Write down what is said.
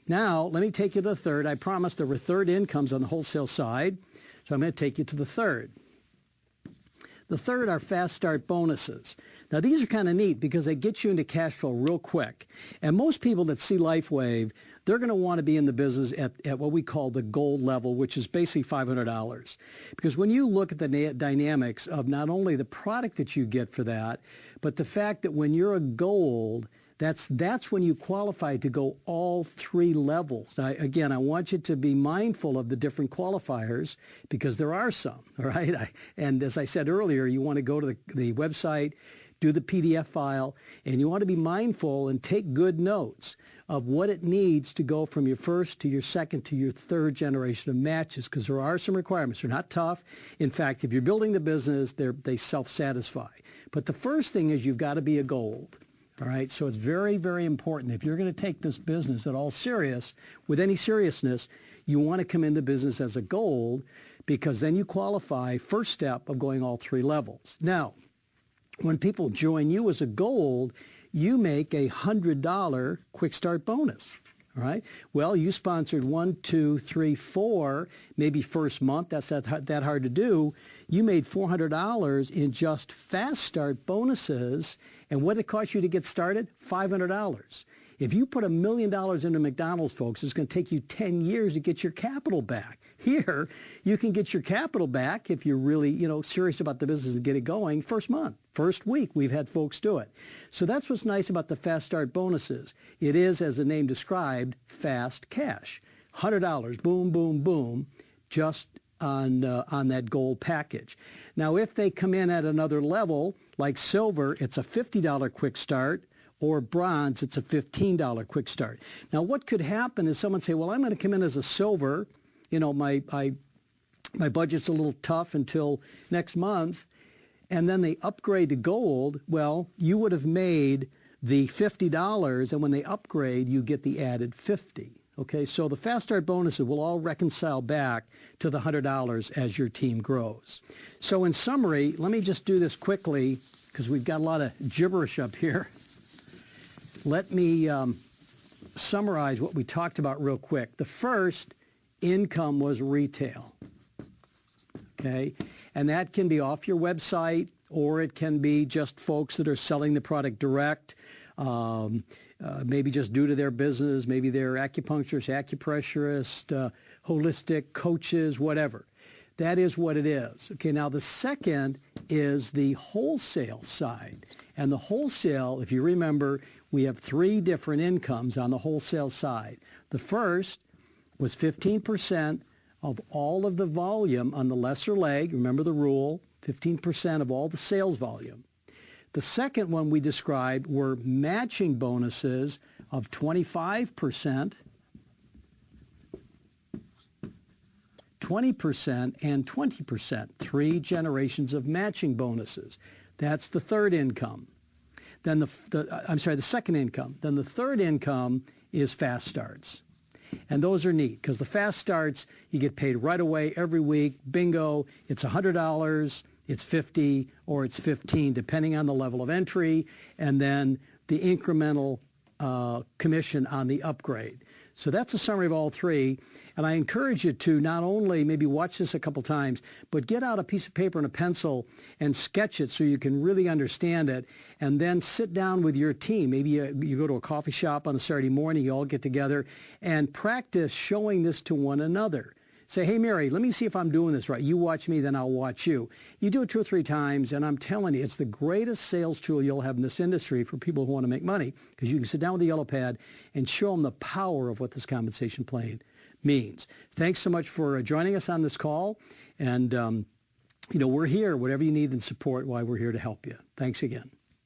Now, let me take you to the third. I promised there were third incomes on the wholesale side, so I'm going to take you to the third. The third are fast start bonuses. Now, these are kind of neat because they get you into cash flow real quick. And most people that see Lifewave, they're going to want to be in the business at what we call the gold level, which is basically $500. Because when you look at the dynamics of not only the product that you get for that, but the fact that when you're a gold, that's when you qualify to go all three levels. Now, again, I want you to be mindful of the different qualifiers because there are some, all right? And as I said earlier, you want to go to the website, do the PDF file, and you want to be mindful and take good notes of what it needs to go from your first to your second to your third generation of matches, because there are some requirements. They're not tough. In fact, if you're building the business, they self-satisfy. But the first thing is you've got to be a gold. All right, so it's very, very important. If you're going to take this business at all serious, with any seriousness, you want to come into business as a gold because then you qualify, first step of going all three levels. Now, when people join you as a gold, you make a $100 quick start bonus. All right. Well, you sponsored 1, 2, 3, 4, maybe first month. That's that hard to do. You made $400 in just fast start bonuses. And what did it cost you to get started? $500. If you put $1 million into McDonald's, folks, it's going to take you 10 years to get your capital back. Here, you can get your capital back if you're really, serious about the business and get it going first month, first week. We've had folks do it. So that's what's nice about the fast start bonuses. It is, as the name described, fast cash. $100, boom, boom, boom, just on that gold package. Now, if they come in at another level, like silver, it's a $50 quick start. Or bronze, it's a $15 quick start. Now, what could happen is someone say, well, I'm going to come in as a silver. My budget's a little tough until next month. And then they upgrade to gold. Well, you would have made the $50, and when they upgrade, you get the added $50. Okay, so the fast start bonuses will all reconcile back to the $100 as your team grows. So in summary, let me just do this quickly because we've got a lot of gibberish up here. Let me summarize what we talked about real quick. The first income was retail, okay? And that can be off your website, or it can be just folks that are selling the product direct, maybe just due to their business, maybe they're acupuncturists, acupressurists, holistic coaches, whatever. That is what it is. Okay, now the second is the wholesale side. And the wholesale, if you remember, we have three different incomes on the wholesale side. The first was 15% of all of the volume on the lesser leg. Remember the rule, 15% of all the sales volume. The second one we described were matching bonuses of 25%, 20%, and 20%, three generations of matching bonuses. That's the third income. Then the second income. Then the third income is fast starts. And those are neat because the fast starts, you get paid right away every week. Bingo, it's $100, it's $50, or it's $15, depending on the level of entry, and then the incremental commission on the upgrade. So that's a summary of all three. And I encourage you to not only maybe watch this a couple times, but get out a piece of paper and a pencil and sketch it so you can really understand it. And then sit down with your team. Maybe you go to a coffee shop on a Saturday morning, you all get together and practice showing this to one another. Say, hey, Mary, let me see if I'm doing this right. You watch me, then I'll watch you. You do it 2 or 3 times, and I'm telling you, it's the greatest sales tool you'll have in this industry for people who want to make money, because you can sit down with the yellow pad and show them the power of what this compensation plan means. Thanks so much for joining us on this call. And, we're here, whatever you need in support, why we're here to help you. Thanks again.